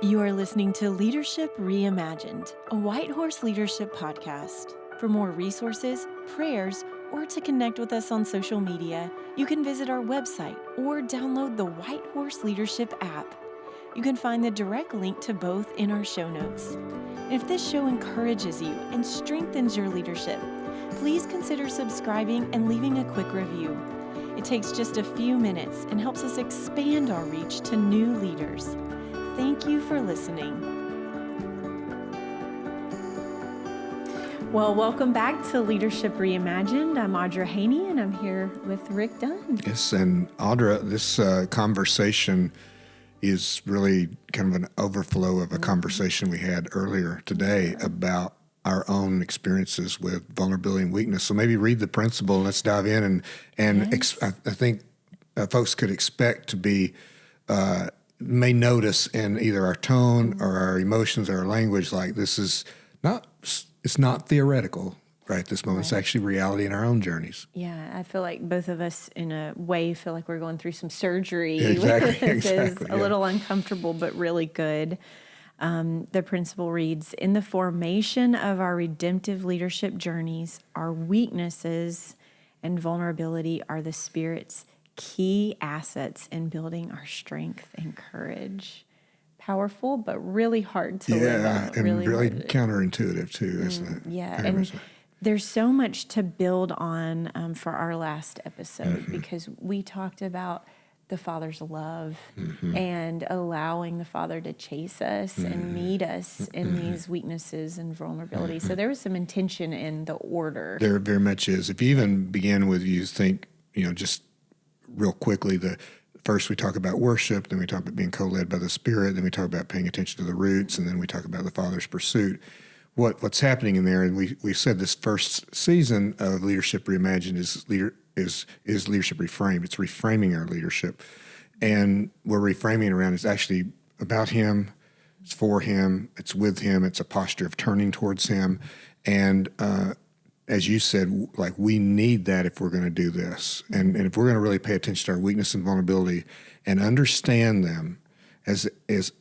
You are listening to Leadership Reimagined, a White Horse Leadership podcast. For more resources, prayers, or to connect with us on social media, you can visit our website or download the White Horse Leadership app. You can find the direct link to both in our show notes. And if this show encourages you and strengthens your leadership, please consider subscribing and leaving a quick review. It takes just a few minutes and helps us expand our reach to new leaders. Thank you for listening. Well, welcome back to Leadership Reimagined. I'm Audra Haney, and I'm here with Rick Dunn. Yes, and Audra, this conversation is really kind of an overflow of a conversation we had earlier today about our own experiences with vulnerability and weakness. So maybe read the principle and let's dive in. I think folks could expect to be may notice in either our tone or our emotions or our language, like it's not theoretical right this moment. Right. It's actually reality in our own journeys. Yeah, I feel like both of us in a way feel like we're going through some surgery. Exactly. Which is a little uncomfortable, but really good. The principle reads, in the formation of our redemptive leadership journeys, our weaknesses and vulnerability are the Spirit's key assets in building our strength and courage. Powerful, but really hard to live out. And really counterintuitive too, isn't it? Yeah, and there's so much to build on for our last episode because we talked about the Father's love and allowing the Father to chase us and meet us in these weaknesses and vulnerabilities. So there was some intention in the order. There very much is. If you even begin with, you think, just real quickly, first we talk about worship, then we talk about being co-led by the Spirit, then we talk about paying attention to the roots, and then we talk about the Father's pursuit. What's happening in there, and we said this first season of Leadership Reimagined is leadership reframed. It's reframing our leadership, and we're reframing around it's actually about Him, it's for Him, it's with Him, it's a posture of turning towards Him, and as you said, like we need that if we're going to do this. And if we're going to really pay attention to our weakness and vulnerability and understand them as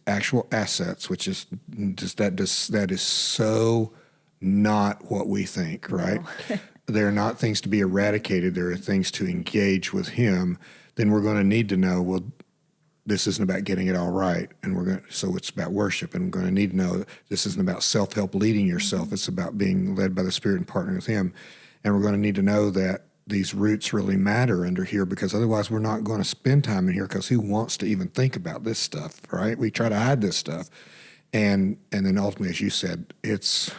actual assets, which is that is so not what we think, right? No. They're not things to be eradicated. There are things to engage with Him. Then we're going to need to know, well, this isn't about getting it all right, so it's about worship, and we're going to need to know this isn't about self-help leading yourself. It's about being led by the Spirit and partnering with Him, and we're going to need to know that these roots really matter under here, because otherwise we're not going to spend time in here, because who wants to even think about this stuff, right? We try to hide this stuff, and then ultimately, as you said, it's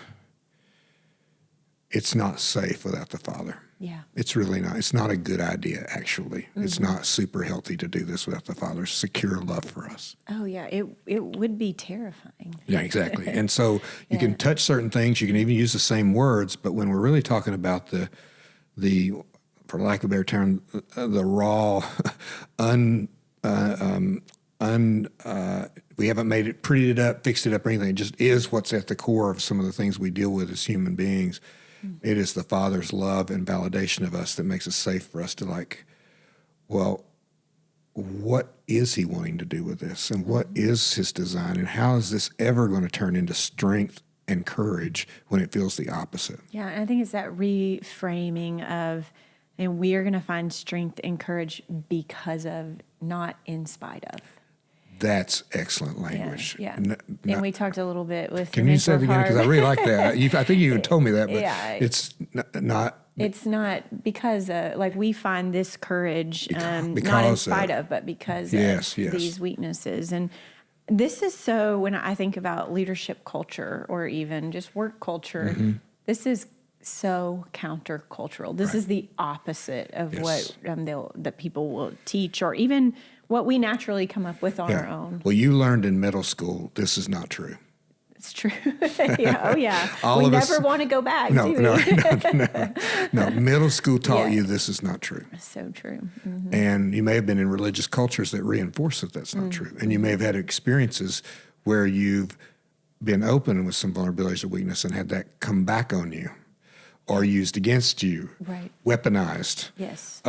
not safe without the Father. Yeah. It's really not. It's not a good idea, actually. It's not super healthy to do this without the Father's secure love for us. Oh, yeah. It would be terrifying. Yeah, exactly. And so you can touch certain things. You can even use the same words. But when we're really talking about the for lack of a better term, the raw, we haven't made it, prettied it up, fixed it up, or anything. It just is what's at the core of some of the things we deal with as human beings. It is the Father's love and validation of us that makes it safe for us to well, what is He wanting to do with this? And what is His design? And how is this ever going to turn into strength and courage when it feels the opposite? Yeah, and I think it's that reframing of, and we are going to find strength and courage because of, not in spite of. That's excellent language. Yeah. And we talked a little bit with. Can you say it again? Because I really like that. I think you told me that, but it's not. It's not because, we find this courage not in spite of, but because of these weaknesses. And this is so, when I think about leadership culture or even just work culture, this is so countercultural. This is the opposite of what that people will teach, or even what we naturally come up with on our own. Well, you learned in middle school, this is not true. It's true. Yeah. Oh, yeah. We never want to go back, do we? No. Middle school taught you this is not true. So true. And you may have been in religious cultures that reinforce that that's not true. And you may have had experiences where you've been open with some vulnerabilities or weakness and had that come back on you or used against you, weaponized. Yes.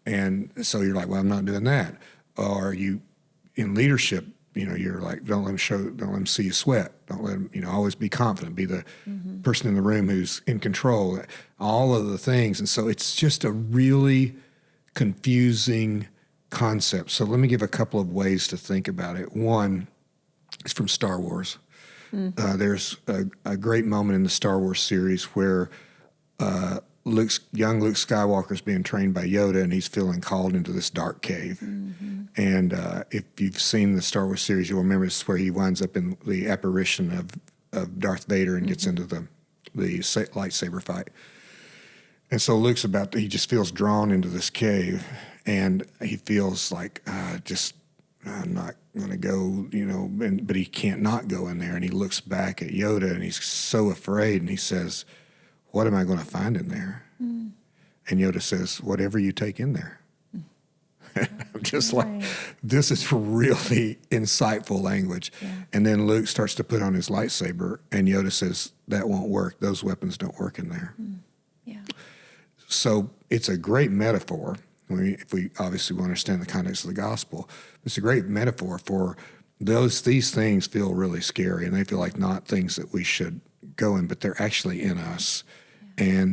And so you're like, well, I'm not doing that. Or you, in leadership, you're like, don't let them see you sweat. Don't let them, always be confident, be the person in the room who's in control, all of the things. And so it's just a really confusing concept. So let me give a couple of ways to think about it. One is from Star Wars. There's a great moment in the Star Wars series where young Luke Skywalker is being trained by Yoda, and he's feeling called into this dark cave. And if you've seen the Star Wars series, you'll remember this is where he winds up in the apparition of Darth Vader and gets into the lightsaber fight. And so Luke's he just feels drawn into this cave, and he feels like, I'm not going to go, but he can't not go in there. And he looks back at Yoda, and he's so afraid, and he says, what am I going to find in there? And Yoda says, whatever you take in there. I'm just like, this is really insightful language. Yeah. And then Luke starts to put on his lightsaber, and Yoda says, that won't work. Those weapons don't work in there. Yeah. So it's a great metaphor. If we obviously want to understand the context of the gospel, it's a great metaphor for these things feel really scary, and they feel like not things that we should go in, but they're actually in us. Yeah.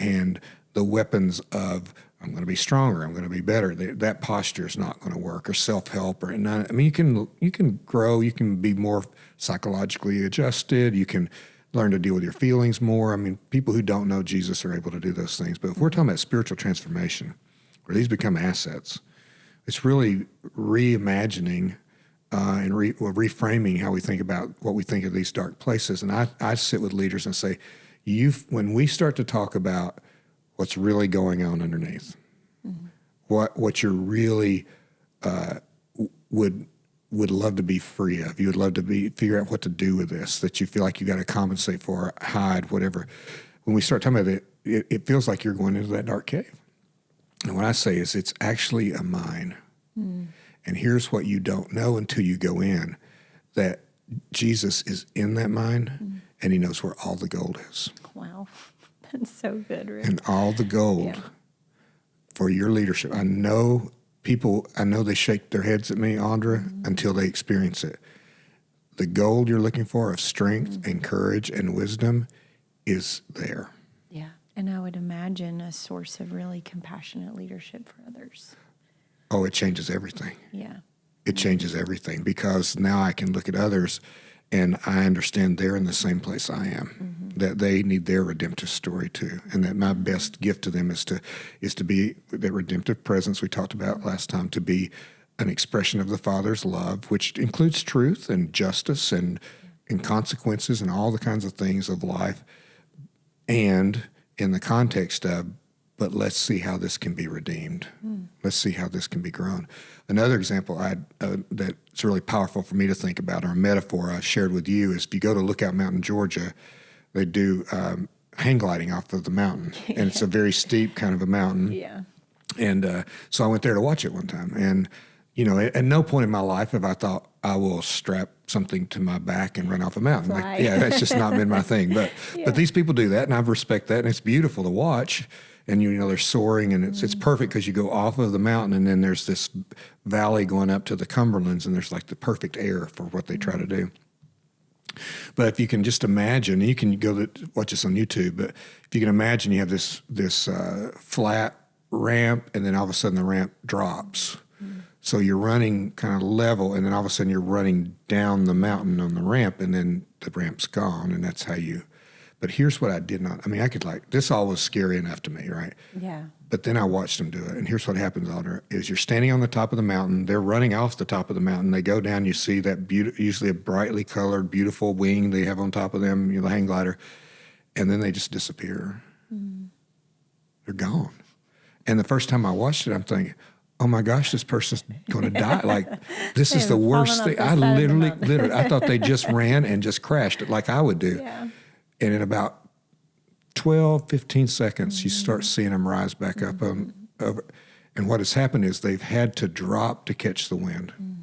And the weapons of, I'm going to be stronger, I'm going to be better, that posture is not going to work, or self-help, or none. I mean, you can grow, you can be more psychologically adjusted, you can learn to deal with your feelings more. I mean, people who don't know Jesus are able to do those things. But if we're talking about spiritual transformation, where these become assets, it's really reimagining and reframing how we think about what we think of these dark places. And I sit with leaders and say, when we start to talk about what's really going on underneath, what you're really would love to be free of, you would love to figure out what to do with this, that you feel like you got to compensate for, hide, whatever. When we start talking about it, it feels like you're going into that dark cave. And what I say is it's actually a mine. And here's what you don't know until you go in, that Jesus is in that mine, and he knows where all the gold is. Wow. That's so good, Rick. And all the gold for your leadership. I know they shake their heads at me, Audra, until they experience it. The gold you're looking for of strength and courage and wisdom is there. Yeah. And I would imagine a source of really compassionate leadership for others. Oh, it changes everything. Yeah. It changes everything, because now I can look at others and I understand they're in the same place I am, that they need their redemptive story too, and that my best gift to them is to be that redemptive presence we talked about last time, to be an expression of the Father's love, which includes truth and justice and consequences and all the kinds of things of life, and in the context of, but let's see how this can be redeemed. Let's see how this can be grown. Another example that's really powerful for me to think about, or a metaphor I shared with you, is if you go to Lookout Mountain, Georgia, they do hang gliding off of the mountain. And it's a very steep kind of a mountain. Yeah. And so I went there to watch it one time. And, at no point in my life have I thought I will strap something to my back and run off a mountain. Like, that's just not been my thing. But these people do that, and I respect that, and it's beautiful to watch. And they're soaring, and it's perfect because you go off of the mountain, and then there's this valley going up to the Cumberlands, and there's like the perfect air for what they try to do. But if you can just imagine, you can watch this on YouTube, but if you can imagine, you have this flat ramp, and then all of a sudden the ramp drops. So you're running kind of level, and then all of a sudden you're running down the mountain on the ramp, and then the ramp's gone, and that's how you... But here's what I did not... I mean, I could this all was scary enough to me, right? Yeah. But then I watched them do it, and here's what happens, Audra, is you're standing on the top of the mountain, they're running off the top of the mountain, they go down, you see that usually a brightly colored, beautiful wing they have on top of them, the hang glider, and then they just disappear. They're gone. And the first time I watched it, I'm thinking, oh my gosh, this person's going to die. Like, this is the worst thing. I literally, I thought they just ran and just crashed it like I would do. Yeah. And in about 12, 15 seconds, you start seeing them rise back up over. And what has happened is they've had to drop to catch the wind. Wow.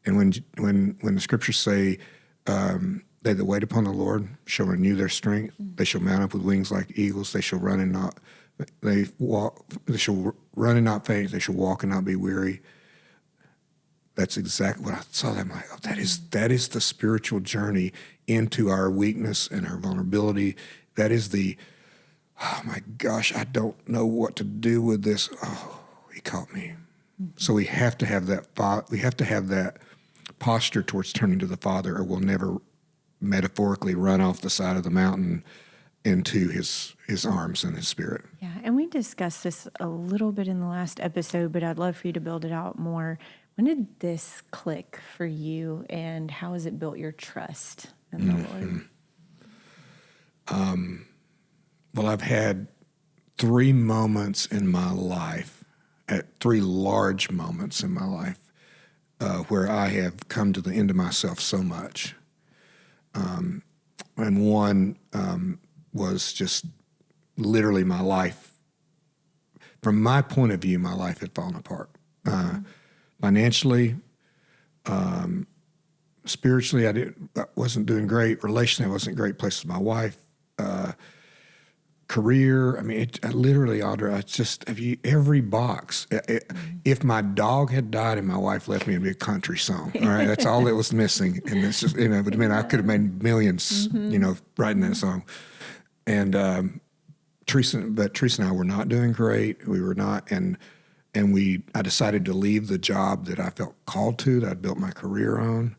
And when the scriptures say, they that wait upon the Lord shall renew their strength, they shall mount up with wings like eagles, they shall run and not faint, they shall walk and not be weary. That's exactly what I saw. I'm like, oh, that is the spiritual journey into our weakness and our vulnerability. That is the, oh my gosh, I don't know what to do with this. Oh, he caught me. So we have to have that. We have to have that posture towards turning to the Father, or we'll never metaphorically run off the side of the mountain into his arms and his Spirit. Yeah, and we discussed this a little bit in the last episode, but I'd love for you to build it out more. When did this click for you, and how has it built your trust in the Lord? Well, I've had 3 moments in my life, at 3 large moments in my life, where I have come to the end of myself so much. And one was just literally my life. From my point of view, my life had fallen apart. Financially, spiritually, I wasn't doing great. Relationally, I wasn't great. Place with my wife. Career, I mean, I literally, Audra, every box. If my dog had died and my wife left me, it'd be a country song. All right, that's all that was missing, and it's just, but I mean, I could have made millions, writing that song. And Teresa and I were not doing great. We were not, and I decided to leave the job that I felt called to, that I'd built my career on,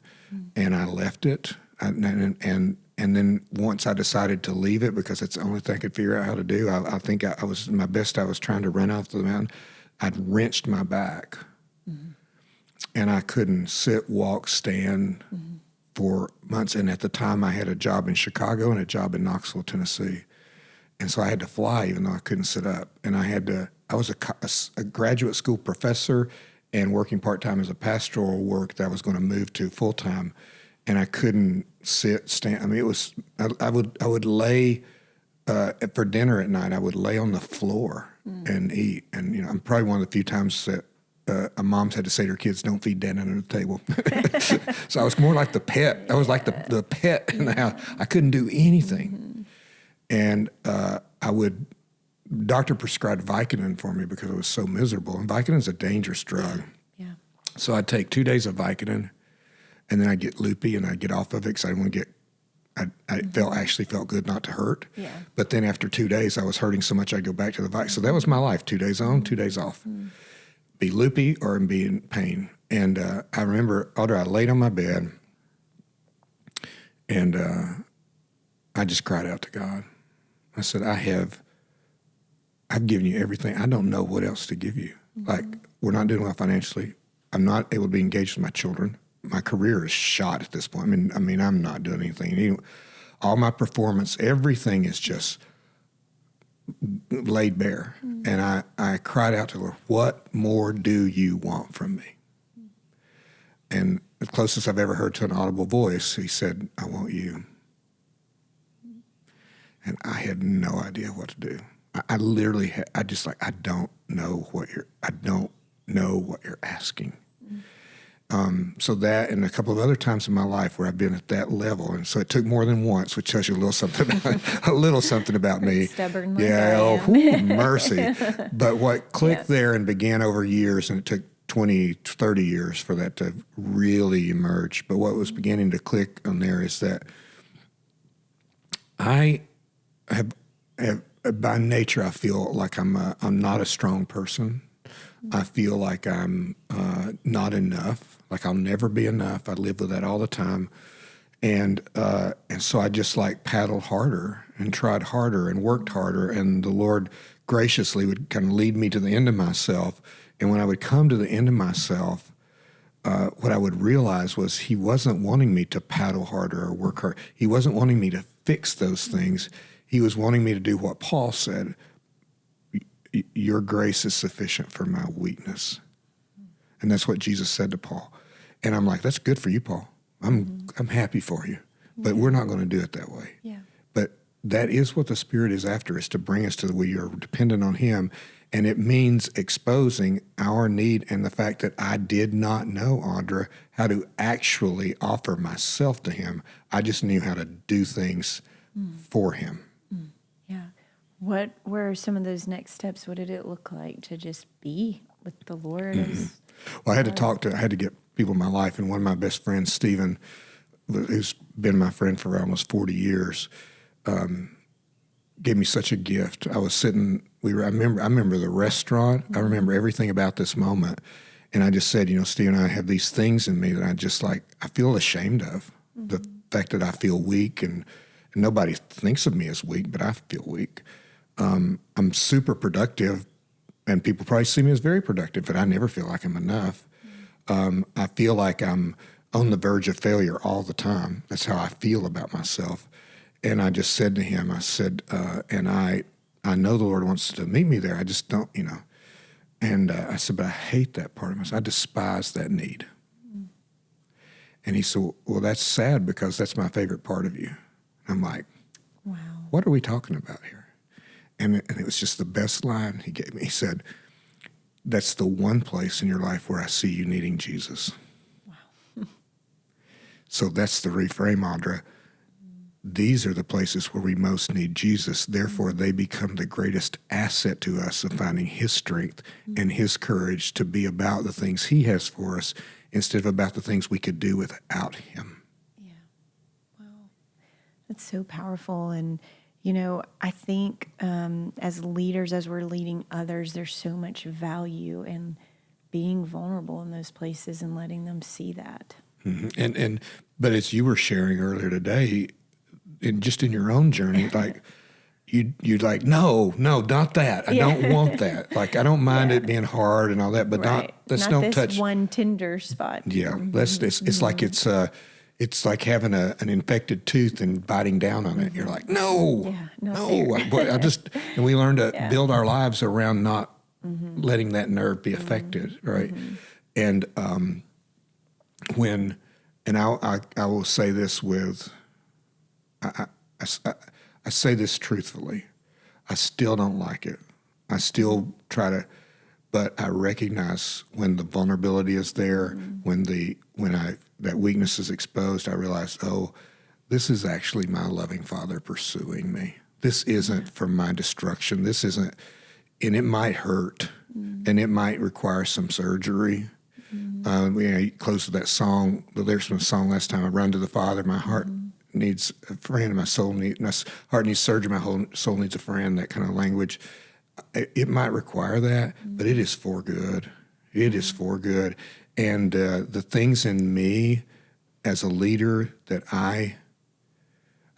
and I left it, and then once I decided to leave it, because it's the only thing I could figure out how to do, I think I was my best. I was trying to run off the mountain. I'd wrenched my back, and I couldn't sit, walk, stand for months. And at the time, I had a job in Chicago and a job in Knoxville, Tennessee, and so I had to fly, even though I couldn't sit up. And I was a graduate school professor and working part-time as a pastoral work that I was going to move to full-time. And I couldn't sit, stand. I mean, I would lay, for dinner at night, I would lay on the floor and eat. And, I'm probably one of the few times that a mom's had to say to her kids, don't feed Dad under the table. So I was more like the pet. I was like the pet in the house. I couldn't do anything. And doctor prescribed Vicodin for me because I was so miserable. And Vicodin's a dangerous drug. Yeah. So I'd take 2 days of Vicodin, and then I'd get loopy and I'd get off of it because I didn't want to get, actually felt good not to hurt. Yeah. But then after 2 days, I was hurting so much I'd go back to the Vicodin. So that was my life, 2 days on, 2 days off. Be loopy or be in pain. And I remember, Audra, I laid on my bed, and I just cried out to God. I said, I've given you everything. I don't know what else to give you. Like, we're not doing well financially. I'm not able to be engaged with my children. My career is shot at this point. I mean, I'm not doing anything. All my performance, everything is just laid bare. And I cried out to the Lord, what more do you want from me? And the closest I've ever heard to an audible voice, he said, I want you. And I had no idea what to do. I literally I don't know what you're asking. So that, and a couple of other times in my life where I've been at that level, and so it took more than once, which tells you a little something about me. Stubborn. Yeah, mercy. But what clicked there and began over years, and it took 20, 30 years for that to really emerge. But what was beginning to click on there is that I have by nature, I feel like I'm not a strong person. I feel like I'm not enough, like I'll never be enough. I live with that all the time. And so I just paddled harder and tried harder and worked harder. And the Lord graciously would kind of lead me to the end of myself. And when I would come to the end of myself, what I would realize was he wasn't wanting me to paddle harder or work hard. He wasn't wanting me to fix those things. He was wanting me to do what Paul said, your grace is sufficient for my weakness. And that's what Jesus said to Paul. And I'm like, that's good for you, Paul. I'm happy for you. But we're not going to do it that way. Yeah. But that is what the Spirit is after, is to bring us to where you're dependent on him. And it means exposing our need and the fact that I did not know, Audra, how to actually offer myself to him. I just knew how to do things for him. Yeah. What were some of those next steps? What did it look like to just be with the Lord? Well, I had to people in my life, and one of my best friends, Stephen, who's been my friend for almost 40 years, gave me such a gift. I was sitting, I remember the restaurant. I remember everything about this moment. And I just said, Steve and I have these things in me that I feel ashamed of. The fact that I feel weak, and nobody thinks of me as weak, but I feel weak. I'm super productive, and people probably see me as very productive, but I never feel like I'm enough. I feel like I'm on the verge of failure all the time. That's how I feel about myself. And I just said to him, I said, and I know the Lord wants to meet me there. I just don't, And I said, but I hate that part of myself. I despise that need. And he said, well, that's sad because that's my favorite part of you. I'm like, wow, what are we talking about here? And it was just the best line he gave me. He said, that's the one place in your life where I see you needing Jesus. Wow. So that's the reframe, Audra. These are the places where we most need Jesus. Therefore, they become the greatest asset to us of finding his strength and his courage to be about the things he has for us instead of about the things we could do without him. Yeah. Wow. That's so powerful. And, I think as leaders, as we're leading others, there's so much value in being vulnerable in those places and letting them see that. Mm-hmm. But as you were sharing earlier today, just in your own journey, like you'd like, no, not that. I don't want that. Like, I don't mind it being hard and all that, but let's don't touch this one tender spot. Yeah, it's like it's like having an infected tooth and biting down on it. You're like, no. And we learn to build our lives around not letting that nerve be affected, right? And I will say this with. I say this truthfully. I still don't like it. I still try to, but I recognize when the vulnerability is there, when that weakness is exposed, I realize, this is actually my loving Father pursuing me. This isn't for my destruction. This isn't, and it might hurt, and it might require some surgery. You close with that song, the lyrics from the song last time, I run to the Father, my heart needs a friend, my heart needs surgery, my whole soul needs a friend, that kind of language. It might require that, but it is for good. It is for good. And the things in me as a leader that I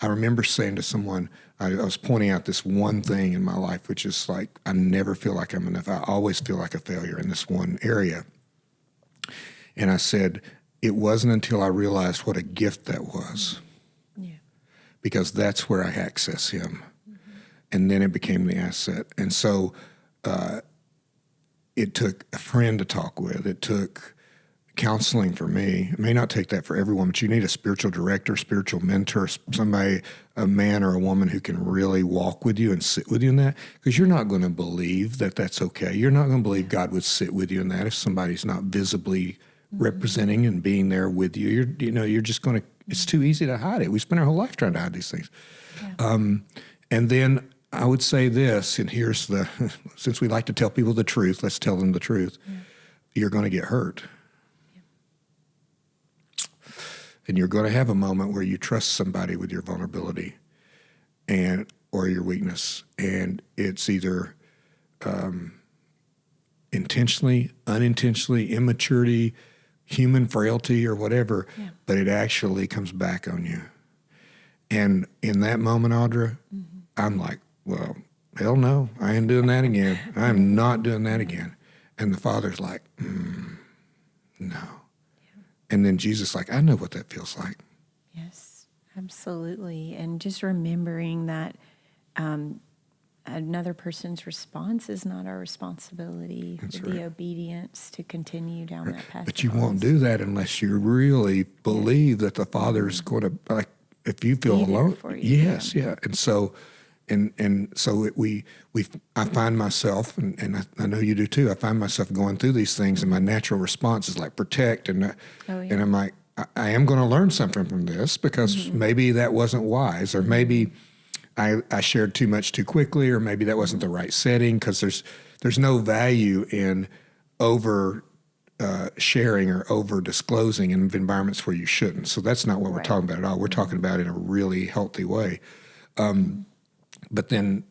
remember saying to someone, I was pointing out this one thing in my life, which is like, I never feel like I'm enough. I always feel like a failure in this one area. And I said, it wasn't until I realized what a gift that was. Because that's where I access him. And then it became the asset. And so it took a friend to talk with. It took counseling for me. It may not take that for everyone, but you need a spiritual director, spiritual mentor, somebody, a man or a woman who can really walk with you and sit with you in that. Because you're not going to believe that that's okay. You're not going to believe God would sit with you in that if somebody's not visibly representing and being there with you. You're just going to, it's too easy to hide it. We spend our whole life trying to hide these things. Yeah. And then I would say this, and here's since we like to tell people the truth, let's tell them the truth. Yeah. You're going to get hurt. Yeah. And you're going to have a moment where you trust somebody with your vulnerability or your weakness. And it's either intentionally, unintentionally, immaturity, human frailty or whatever, but it actually comes back on you. And in that moment, Audra, I'm like, well, hell no, I ain't doing that again. I'm not doing that again. And the Father's like, no. Yeah. And then Jesus like, I know what that feels like. Yes, absolutely. And just remembering that another person's response is not our responsibility. That's the obedience to continue down that path. But you won't do that unless you really believe that the Father's going to, like, if you feel alone. For you. Yes, yeah. And so, I find myself, and I know you do too. I find myself going through these things, and my natural response is like protect, and I'm like, I am going to learn something from this because maybe that wasn't wise, or maybe I shared too much too quickly, or maybe that wasn't the right setting, because there's no value in over sharing or over disclosing in environments where you shouldn't. So that's not what we're talking about at all. We're talking about it in a really healthy way. But then,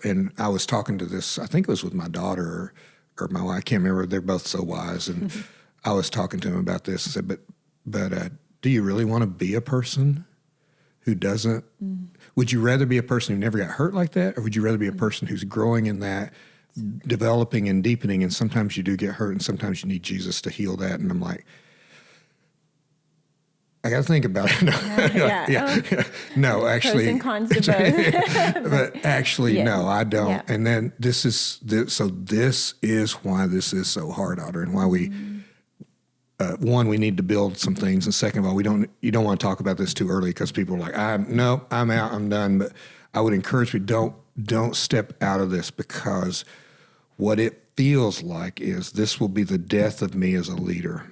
and I was talking to this, I think it was with my daughter or my wife, I can't remember. They're both so wise. And I was talking to him about this and said, but do you really want to be a person who doesn't, would you rather be a person who never got hurt like that? Or would you rather be a person who's growing in that, developing and deepening, and sometimes you do get hurt and sometimes you need Jesus to heal that? And I'm like, I got to think about it. No, actually. Pros and cons to both. But actually, no, I don't. Yeah. And then this is why this is so hard, Audrey, and why we, one, we need to build some things. And second of all, you don't want to talk about this too early because people are like, I'm out, I'm done. But I would encourage you, don't step out of this, because what it feels like is this will be the death of me as a leader.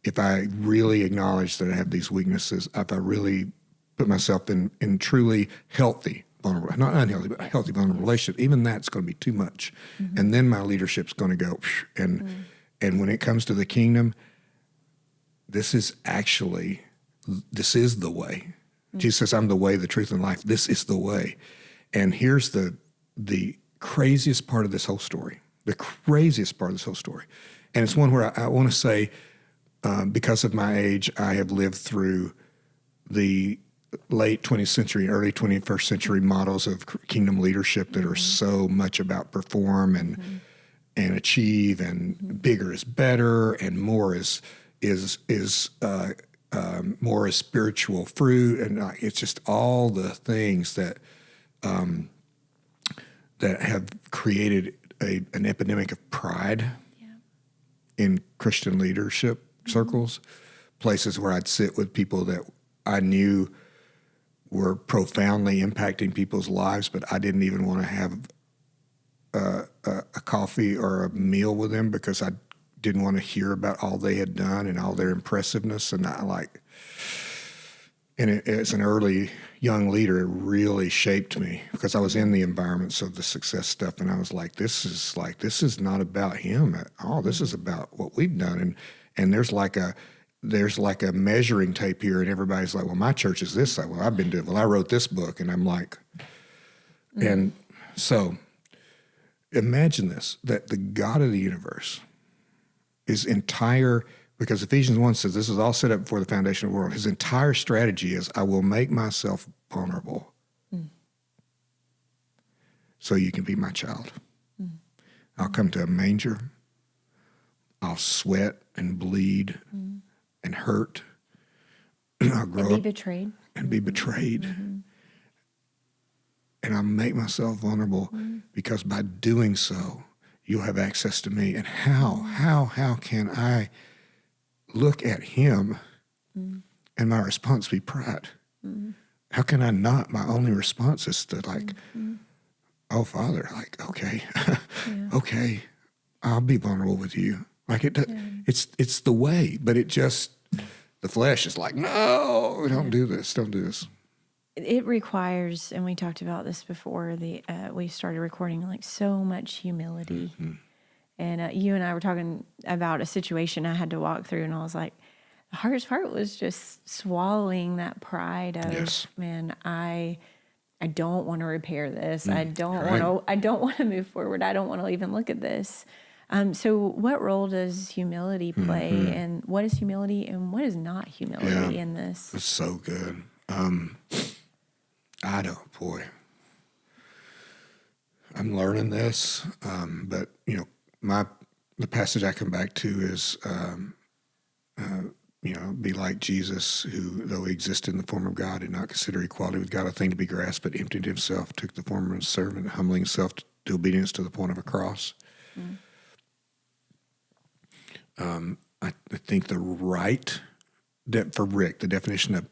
If I really acknowledge that I have these weaknesses, if I really put myself in truly healthy, vulnerable, not unhealthy, but healthy, vulnerable relationship, even that's going to be too much. And then my leadership's going to go, and when it comes to the kingdom, this is the way. Jesus says, I'm the way, the truth, and life. This is the way. And here's the craziest part of this whole story, the craziest part of this whole story. And it's one where I want to say, because of my age, I have lived through the late 20th century, early 21st century models of kingdom leadership that are so much about perform and achieve, and bigger is better, and more is more is spiritual fruit, and it's just all the things that have created an epidemic of pride in Christian leadership circles, places where I'd sit with people that I knew were profoundly impacting people's lives, but I didn't even want to have a coffee or a meal with them because I didn't want to hear about all they had done and all their impressiveness. And as an early young leader, it really shaped me because I was in the environments of the success stuff, and I was like, this is not about him at all. This is about what we've done. And there's like a measuring tape here, and everybody's like, well, my church is this. Well, I've been doing, well, I wrote this book, and I'm like, and so imagine this, that the God of the universe is entire, because Ephesians 1 says this is all set up before the foundation of the world. His entire strategy is, I will make myself vulnerable so you can be my child. I'll come to a manger. I'll sweat and bleed and hurt. I'll grow up and be betrayed. And be betrayed. And I'll make myself vulnerable because by doing so, you'll have access to me. And how can I look at him and my response be pride? How can I not? My only response is to oh, Father, okay, okay, I'll be vulnerable with you. It's the way, but it just, the flesh is like, no, don't do this. It requires, and we talked about this before we started recording, so much humility. And you and I were talking about a situation I had to walk through, and I was like, the hardest part was just swallowing that pride of, man, I don't want to repair this. I don't want to move forward. I don't want to even look at this. So what role does humility play, and what is humility and what is not humility in this? It's so good. I'm learning this, but the passage I come back to is, be like Jesus, who, though he existed in the form of God, did not consider equality with God a thing to be grasped, but emptied himself, took the form of a servant, humbling himself to obedience to the point of a cross. I think for Rick, the definition of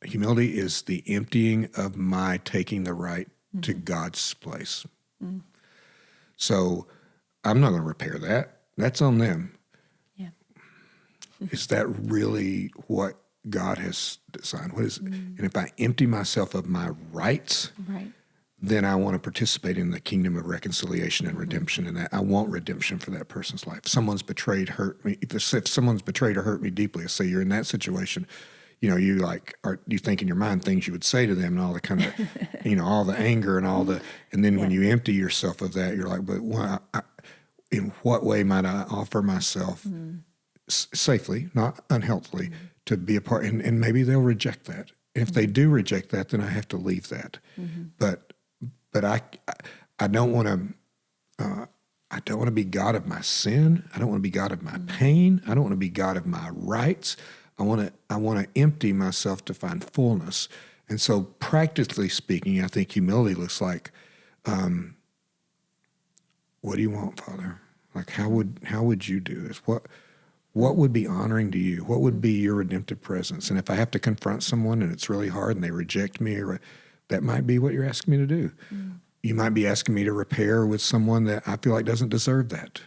humility is the emptying of my taking the right to God's place. So I'm not going to repair that. That's on them. Yeah. Is that really what God has designed? What is? And if I empty myself of my rights, then I want to participate in the kingdom of reconciliation and redemption, and that I want redemption for that person's life. Someone's betrayed, hurt me. If someone's betrayed or hurt me deeply, say you're in that situation, you think in your mind things you would say to them and all the kind of, all the anger and all the, and then when you empty yourself of that, you're like, but in what way might I offer myself safely, not unhealthily, to be a part? And maybe they'll reject that. If they do reject that, then I have to leave that. But I don't want to. I don't want to be God of my sin. I don't want to be God of my pain. I don't want to be God of my rights. I want to empty myself to find fullness. And so, practically speaking, I think humility looks like, what do you want, Father? Like, how would you do this? What would be honoring to you? What would be your redemptive presence? And if I have to confront someone and it's really hard and they reject me, that might be what you're asking me to do. You might be asking me to repair with someone that I feel like doesn't deserve that.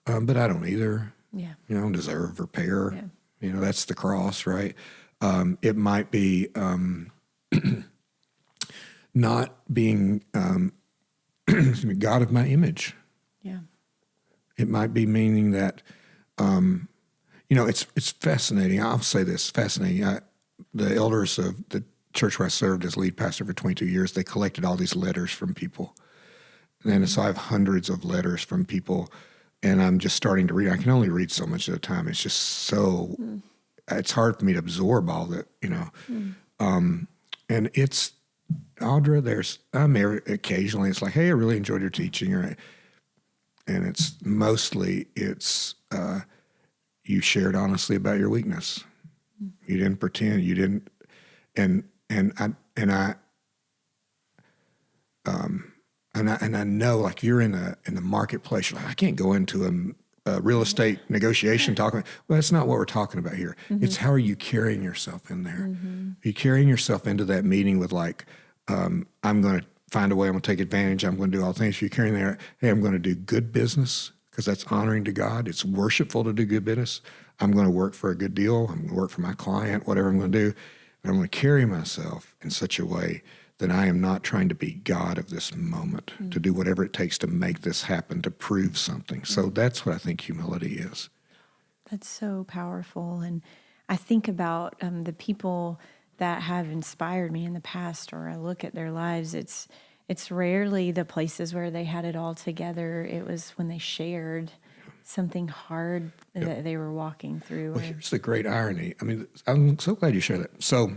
But I don't either. Yeah. I don't deserve repair. Yeah. That's the cross, right? It might be not being God of my image. Yeah. It might be meaning that, it's fascinating. I'll say this, fascinating. The elders of the church where I served as lead pastor for 22 years, they collected all these letters from people. And so I have hundreds of letters from people, and I'm just starting to read. I can only read so much at a time. It's just so, it's hard for me to absorb all that, and it's, Audra, occasionally it's like, hey, I really enjoyed your teaching, right? And it's mostly, you shared honestly about your weakness. You didn't pretend. You didn't, and I know, like, you're in the marketplace. You're like, I can't go into a real estate negotiation talking. Well, that's not what we're talking about here. It's how are you carrying yourself in there? Are you carrying yourself into that meeting with like, I'm going to find a way. I'm going to take advantage. I'm going to do all things. You're carrying there. Hey, I'm going to do good business because that's honoring to God. It's worshipful to do good business. I'm going to work for a good deal. I'm going to work for my client, whatever I'm going to do. And I'm going to carry myself in such a way that I am not trying to be God of this moment, to do whatever it takes to make this happen, to prove something. So that's what I think humility is. That's so powerful. And I think about the people that have inspired me in the past, or I look at their lives, it's rarely the places where they had it all together. It was when they shared something hard that they were walking through. Well, here's the great irony. I mean, I'm so glad you shared that. So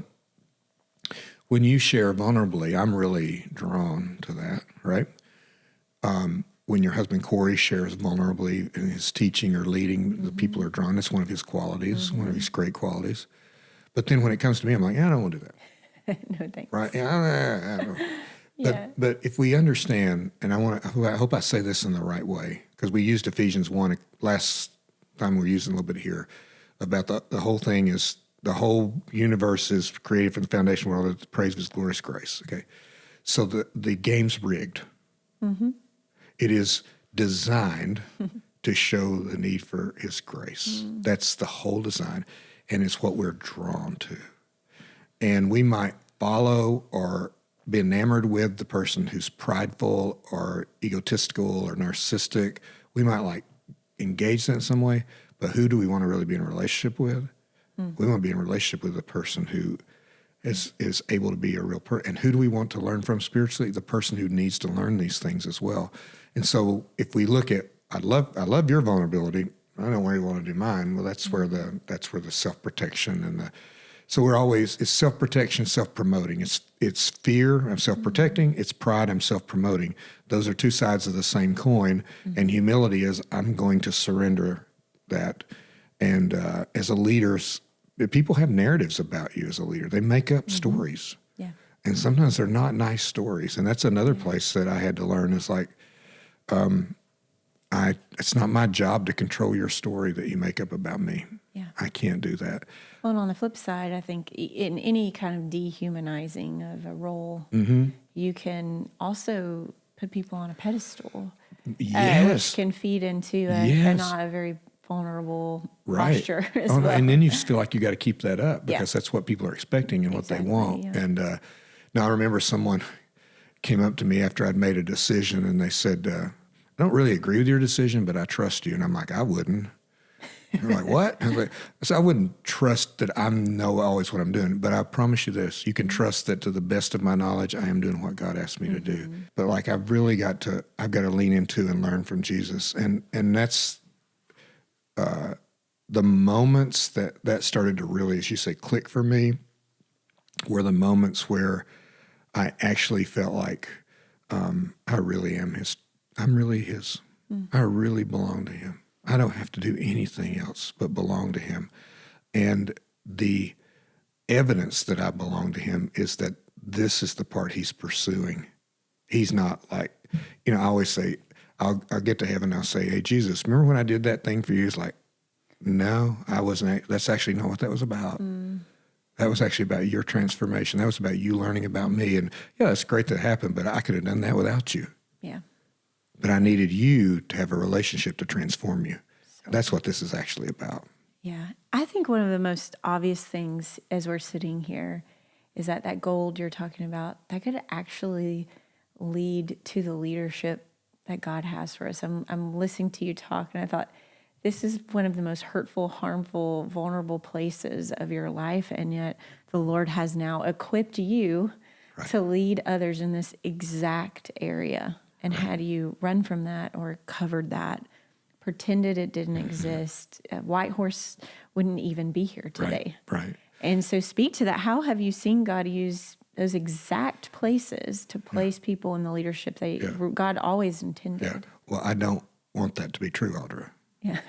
when you share vulnerably, I'm really drawn to that, right? When your husband Corey shares vulnerably in his teaching or leading, the people are drawn. That's one of his qualities, one of his great qualities. But then when it comes to me, I'm like, I don't want to do that. No thanks. Right? I don't. But if we understand, and I hope I say this in the right way, because we used Ephesians 1 last time, we're using a little bit here, about the whole thing is, the whole universe is created from the foundation of the world to praise of his glorious grace. Okay, so the game's rigged. It is designed to show the need for his grace. That's the whole design, and it's what we're drawn to. And we might follow or be enamored with the person who's prideful or egotistical or narcissistic. We might engage that in some way, but who do we want to really be in a relationship with? We want to be in a relationship with a person who is able to be a real person. And who do we want to learn from spiritually? The person who needs to learn these things as well. And so if we look at, I love your vulnerability. I don't really want to do mine. Well, that's where the self-protection and so we're always, it's self-protection, self-promoting. It's fear, I'm self-protecting. It's pride, I'm self-promoting. Those are two sides of the same coin. And humility is, I'm going to surrender that. And as a leader, people have narratives about you as a leader. They make up stories. Yeah. And sometimes they're not nice stories. And that's another place that I had to learn is like, it's not my job to control your story that you make up about me. Yeah. I can't do that. Well, and on the flip side, I think in any kind of dehumanizing of a role, you can also put people on a pedestal. Which can feed into a not a very vulnerable posture as well. And then you feel like you got to keep that up because that's what people are expecting and what they want. Yeah. And now I remember someone, came up to me after I'd made a decision, and they said, I don't really agree with your decision, but I trust you. And I'm like, I wouldn't. They're like, what? I was like, so I wouldn't trust that I know always what I'm doing, but I promise you this, you can trust that to the best of my knowledge, I am doing what God asked me to do. But like, I've got to lean into and learn from Jesus. And that's the moments that started to really, as you say, click for me were the moments where I actually felt like I really am his. I'm really his. I really belong to him. I don't have to do anything else but belong to him. And the evidence that I belong to him is that this is the part he's pursuing. He's not like, I always say, I'll get to heaven and I'll say, hey, Jesus, remember when I did that thing for you? He's like, no, I wasn't. That's actually not what that was about. That was actually about your transformation. That was about you learning about me. And yeah, it's great that happened, but I could have done that without you. Yeah. But I needed you to have a relationship to transform you. That's what this is actually about. Yeah. I think one of the most obvious things as we're sitting here is that gold you're talking about, that could actually lead to the leadership that God has for us. I'm listening to you talk, and I thought, this is one of the most hurtful, harmful, vulnerable places of your life, and yet the Lord has now equipped you to lead others in this exact area. And had you run from that or covered that, pretended it didn't exist, White Horse wouldn't even be here today. Right. And so speak to that. How have you seen God use those exact places to place people in the leadership that God always intended? Yeah. Well, I don't want that to be true, Audra. Yeah.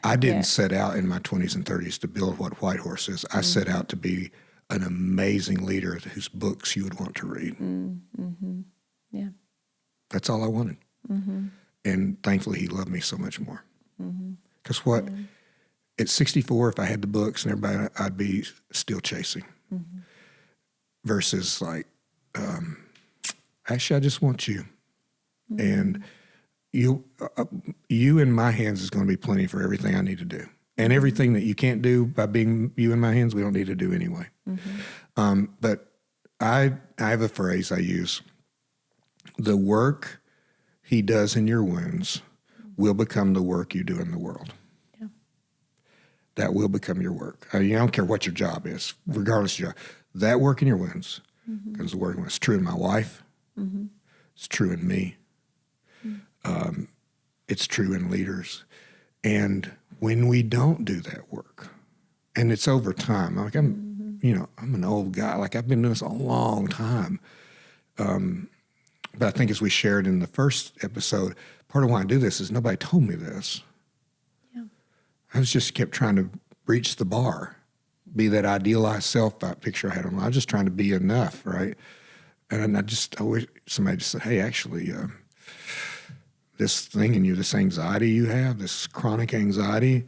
I didn't set out in my 20s and 30s to build what White Horse is. I set out to be an amazing leader whose books you would want to read. Yeah. That's all I wanted. And thankfully, he loved me so much more. Because at 64, if I had the books and everybody, I'd be still chasing. Versus like, actually, I just want you. And you in my hands is going to be plenty for everything I need to do. And everything that you can't do by being you in my hands, we don't need to do anyway. But I have a phrase I use. The work he does in your wounds will become the work you do in the world. Yeah. That will become your work. I don't care what your job is, regardless of your job. That work in your wounds becomes the work. It's true in my wife. It's true in me. It's true in leaders. And when we don't do that work, and it's over time, like I'm an old guy. Like I've been doing this a long time. But I think as we shared in the first episode, part of why I do this is nobody told me this. Yeah. I just kept trying to reach the bar, be that idealized self picture I had on. I was just trying to be enough, right? And I wish somebody just said, hey, actually, this thing in you, this anxiety you have, this chronic anxiety,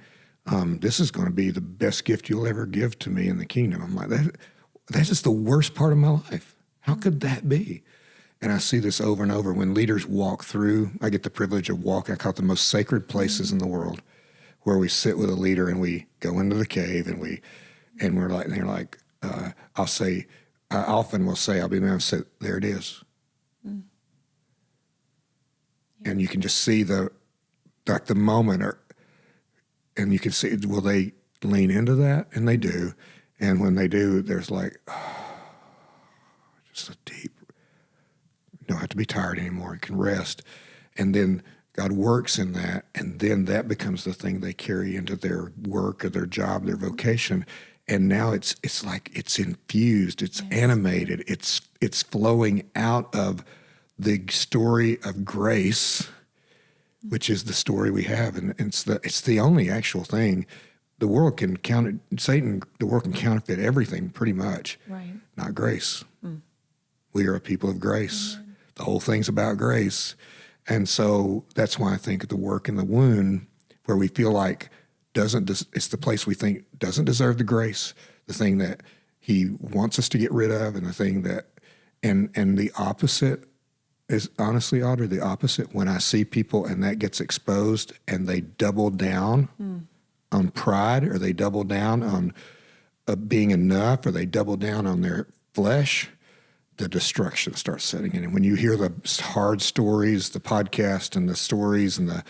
this is going to be the best gift you'll ever give to me in the kingdom. I'm like, that's just the worst part of my life. How could that be? And I see this over and over when leaders walk through. I get the privilege of walking. I call it the most sacred places in the world, where we sit with a leader and we go into the cave and we're like, and they're like, I often will say, I'll be there and say, there it is. Yeah. And you can just see the moment, and you can see, will they lean into that? And they do. And when they do, there's like, just a deep, you don't have to be tired anymore. You can rest. And then God works in that, and then that becomes the thing they carry into their work or their job, their vocation. And now it's like it's infused, it's animated, it's flowing out of the story of grace, which is the story we have, and it's the only actual thing. The world can the world can counterfeit everything pretty much. Right. Not grace. We are a people of grace. The whole thing's about grace. And so that's why I think the work in the wound, where we feel like it's the place we think doesn't deserve the grace, the thing that he wants us to get rid of, and the thing that, and the opposite is honestly, Audrey, the opposite. When I see people and that gets exposed and they double down on pride, or they double down on being enough, or they double down on their flesh, the destruction starts setting in. And when you hear the hard stories, the podcast and the stories and the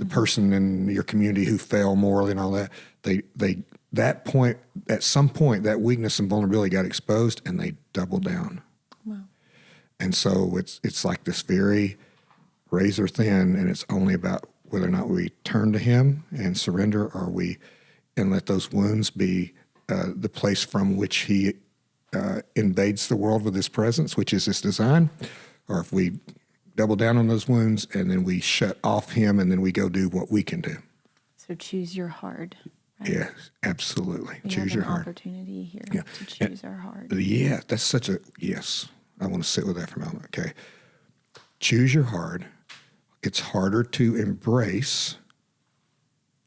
person in your community who fell morally and all that, that point, at some point, that weakness and vulnerability got exposed and they doubled down. Wow. And so it's like this very razor thin, and it's only about whether or not we turn to him and surrender, and let those wounds be the place from which he invades the world with his presence, which is his design, or if we double down on those wounds and then we shut off him and then we go do what we can do. So choose your hard. Right? Yes, absolutely. Choose your hard. Opportunity here to choose our hard. Yeah, that's such a yes. I want to sit with that for a moment. Okay, choose your hard. It's harder to embrace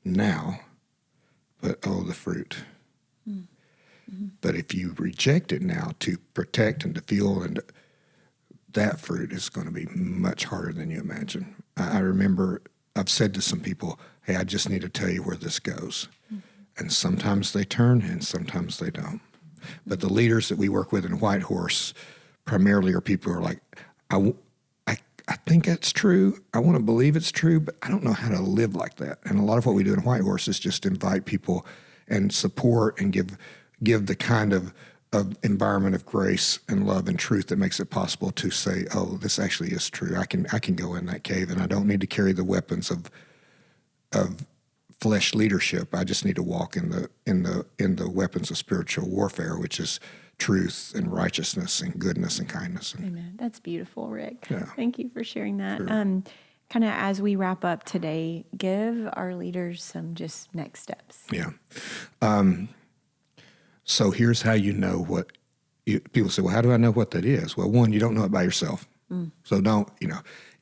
now, but the fruit. Mm-hmm. But if you reject it now, to protect and to fuel, and that fruit is going to be much harder than you imagine. I remember I've said to some people, hey, I just need to tell you where this goes. Mm-hmm. And sometimes they turn and sometimes they don't. But the leaders that we work with in White Horse primarily are people who are like, I think that's true. I want to believe it's true, but I don't know how to live like that. And a lot of what we do in White Horse is just invite people and support and give the kind of environment of grace and love and truth that makes it possible to say, oh, this actually is true. I can go in that cave and I don't need to carry the weapons of flesh leadership. I just need to walk in the weapons of spiritual warfare, which is truth and righteousness and goodness and kindness. Amen. That's beautiful, Rick. Yeah. Thank you for sharing that. Sure. Kind of as we wrap up today, give our leaders some just next steps. Yeah. So here's how you know what people say, well, how do I know what that is? Well, one, you don't know it by yourself. So don't,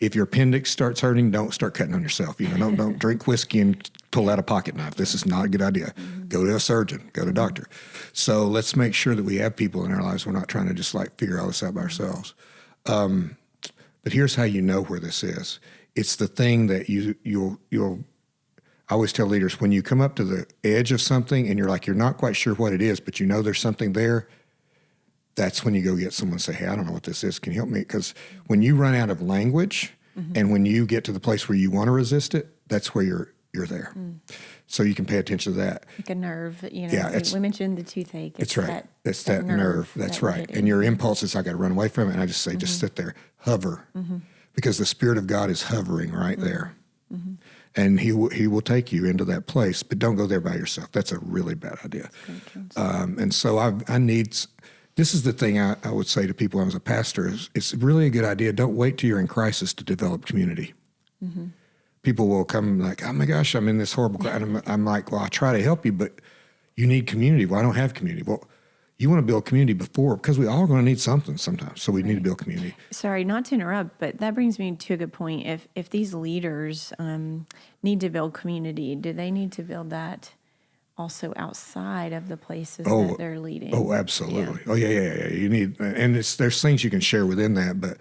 if your appendix starts hurting, don't start cutting on yourself. Don't drink whiskey and pull out a pocket knife. This is not a good idea. Mm-hmm. Go to a surgeon, go to a doctor. So let's make sure that we have people in our lives. We're not trying to just figure all this out by ourselves. But here's how you know where this is. It's the thing that you'll I always tell leaders, when you come up to the edge of something and you're not quite sure what it is, but you know there's something there, that's when you go get someone and say, hey, I don't know what this is. Can you help me? Because when you run out of language and when you get to the place where you want to resist it, that's where you're there. So you can pay attention to that. Like a nerve, Yeah, we mentioned the toothache. It's right. It's that nerve. That's right. And your impulse is, I got to run away from it. And I just say, just sit there, hover. Because the Spirit of God is hovering right there. And he will take you into that place, but don't go there by yourself. That's a really bad idea. And so I need, this is the thing I would say to people as a pastor, is it's really a good idea. Don't wait till you're in crisis to develop community. People will come like, oh my gosh, I'm in this horrible, and I'm like, well, I try to help you, but you need community. Well, I don't have community. Well, you want to build community because we all going to need something sometimes. So we need to build community. Sorry, not to interrupt, but that brings me to a good point. If these leaders need to build community, do they need to build that also outside of the places that they're leading? Oh, absolutely. Yeah. Oh, yeah. You need, and there's things you can share within that, but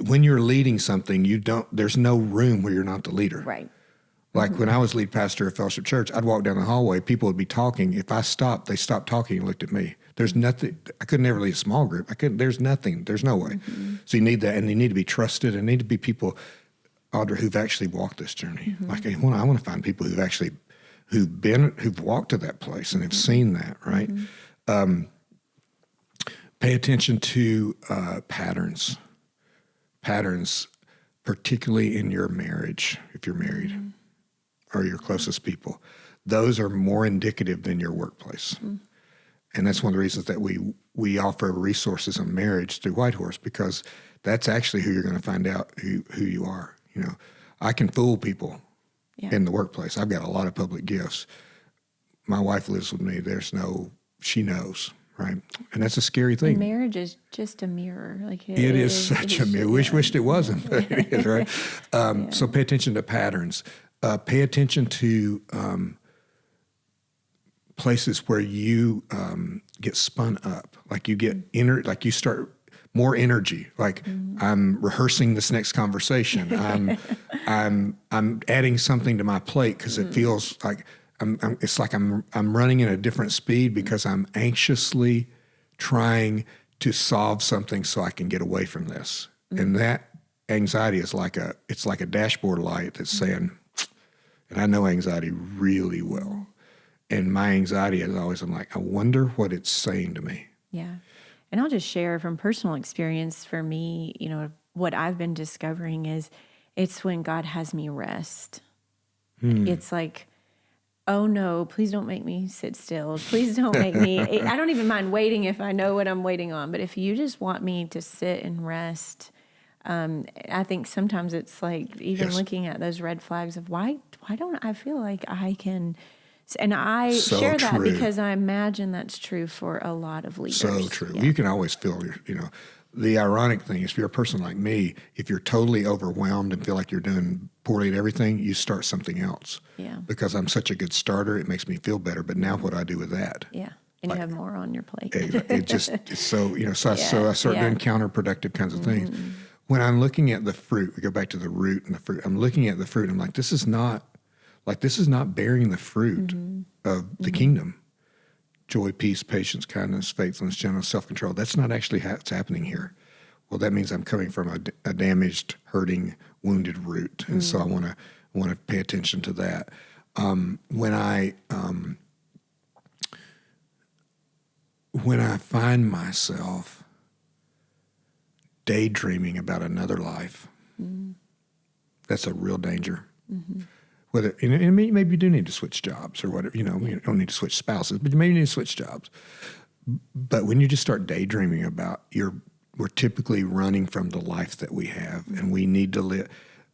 when you're leading something, there's no room where you're not the leader. Right. Like when I was lead pastor of Fellowship Church, I'd walk down the hallway, people would be talking. If I stopped, they stopped talking and looked at me. There's nothing, I couldn't ever lead a small group. There's nothing, there's no way. So you need that, and you need to be trusted, and need to be people, Audra, who've actually walked this journey. Like I want to find people who've walked to that place and have seen that, right? Pay attention to patterns, particularly in your marriage, if you're married, or your closest people. Those are more indicative than your workplace. And that's one of the reasons that we offer resources on marriage through White Horse, because that's actually who you're going to find out who you are. I can fool people in the workplace. I've got a lot of public gifts. My wife lives with me. She knows, right? And that's a scary thing. And marriage is just a mirror. It is such a mirror. Wished it wasn't, but it is, right? So pay attention to patterns. Pay attention to places where you get spun up, like you get like you start more energy. Like I'm rehearsing this next conversation. I'm adding something to my plate because it feels like it's like I'm running at a different speed because I'm anxiously trying to solve something so I can get away from this. And that anxiety is it's like a dashboard light that's saying, and I know anxiety really well. And my anxiety is always, I'm like, I wonder what it's saying to me. Yeah. And I'll just share from personal experience for me, what I've been discovering is it's when God has me rest. It's like, oh no, please don't make me sit still. Please don't make me, I don't even mind waiting if I know what I'm waiting on. But if you just want me to sit and rest, I think sometimes it's like even looking at those red flags of why don't I feel like I can, and I share that because I imagine that's true for a lot of leaders. So true. Yeah. You can always feel, the ironic thing is if you're a person like me, if you're totally overwhelmed and feel like you're doing poorly at everything, you start something else. Yeah. Because I'm such a good starter, it makes me feel better. But now what do I do with that? Yeah. And you have more on your plate. It's so, so I start doing counterproductive kinds of things. When I'm looking at the fruit, we go back to the root and the fruit. I'm looking at the fruit. I'm like, this is not bearing the fruit of the kingdom. Joy, peace, patience, kindness, faithfulness, gentleness, self-control. That's not actually what's happening here. Well, that means I'm coming from a damaged, hurting, wounded root, and so I want to pay attention to that. When I find myself daydreaming about another life, that's a real danger. Whether maybe you do need to switch jobs or whatever, you don't need to switch spouses, but maybe you need to switch jobs. But when you just start daydreaming about we're typically running from the life that we have, and we need to live.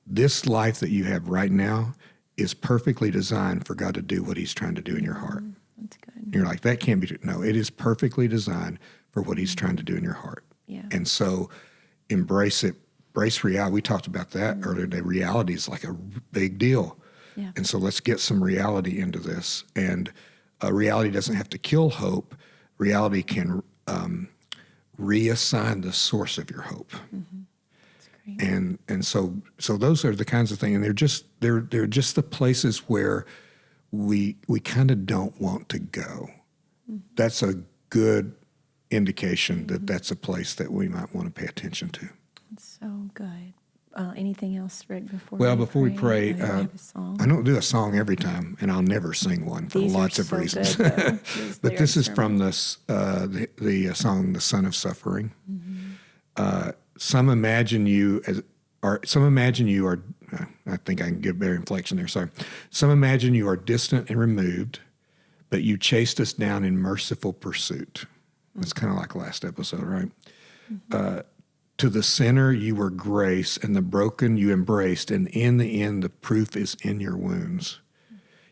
This life that you have right now is perfectly designed for God to do what He's trying to do in your heart. That's good. And you're like, that can't be true. No, it is perfectly designed for what He's trying to do in your heart. Yeah. And so embrace it. Embrace reality. We talked about that earlier today. Reality is like a big deal. Yeah. And so let's get some reality into this. And reality doesn't have to kill hope. Reality can reassign the source of your hope. That's great. And so those are the kinds of things, and they're just the places where we kind of don't want to go. That's a good indication that that's a place that we might want to pay attention to. That's so good. Anything else, Rick, before we pray, have a song? I don't do a song every time, and I'll never sing one for These lots are of so reasons. good, But this is from the song "The Son of Suffering." Some imagine you are. I think I can give better inflection there. Sorry. Some imagine you are distant and removed, but you chased us down in merciful pursuit. That's kind of like last episode, right? To the sinner you were grace, and the broken you embraced, and in the end the proof is in your wounds.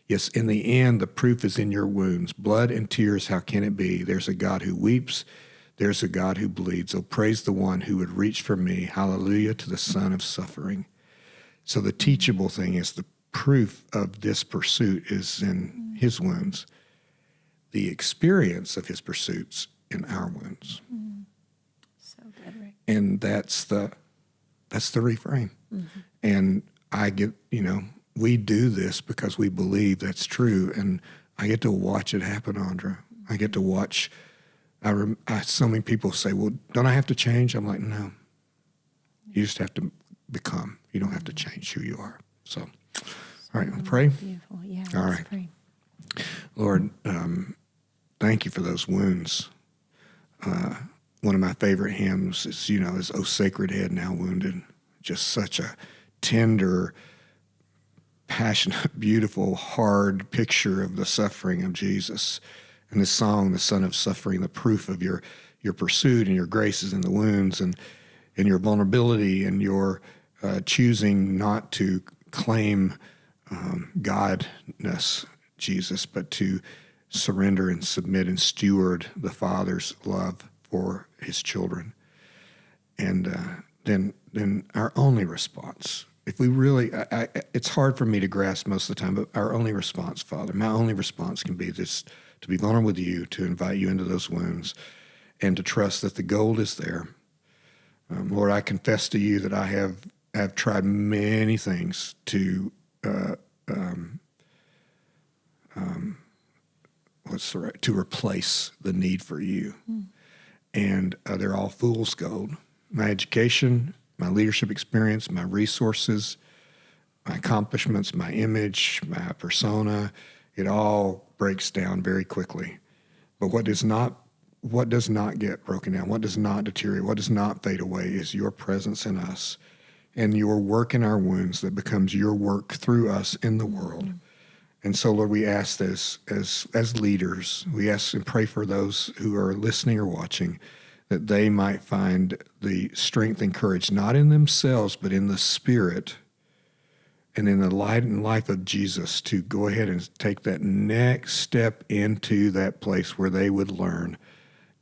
Yes, in the end the proof is in your wounds. Blood and tears, how can it be? There's a God who weeps, there's a God who bleeds. Oh, praise the one who would reach for me. Hallelujah to the Son of Suffering. So the teachable thing is the proof of this pursuit is in His wounds. The experience of His pursuits in our wounds. So good, Rick. And that's the reframe. And I get, we do this because we believe that's true. And I get to watch it happen, Andra. I get to watch. So many people say, well, don't I have to change? I'm like, no. You just have to become. You don't have to change who you are. So all right, we'll pray. Beautiful. Yeah. All right. Pray. Lord, thank you for those wounds. One of my favorite hymns is "O Sacred Head Now Wounded." Just such a tender, passionate, beautiful, hard picture of the suffering of Jesus. And this song, "The Son of Suffering," the proof of your pursuit and your graces in the wounds and your vulnerability and your choosing not to claim godness, Jesus, but to surrender and submit and steward the Father's love for His children. And then our only response, if we really, it's hard for me to grasp most of the time, but our only response, Father, my only response can be this: to be vulnerable with you, to invite you into those wounds, and to trust that the gold is there. Lord, I confess to you that I have tried many things to to replace the need for you. and they're all fool's gold. My education, my leadership experience, my resources, my accomplishments, my image, my persona, it all breaks down very quickly. But what does not get broken down, what does not deteriorate, what does not fade away is your presence in us and your work in our wounds that becomes your work through us in the world. And so, Lord, we ask this as leaders, we ask and pray for those who are listening or watching, that they might find the strength and courage, not in themselves, but in the Spirit and in the light and life of Jesus, to go ahead and take that next step into that place where they would learn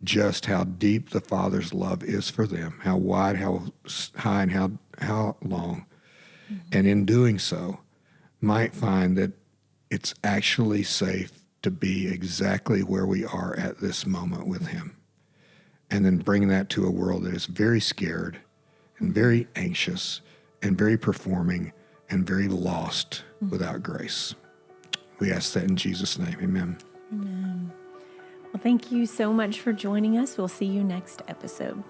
just how deep the Father's love is for them, how wide, how high, and how long. And in doing so, might find that it's actually safe to be exactly where we are at this moment with Him. And then bring that to a world that is very scared and very anxious and very performing and very lost without grace. We ask that in Jesus' name. Amen. Amen. Well, thank you so much for joining us. We'll see you next episode.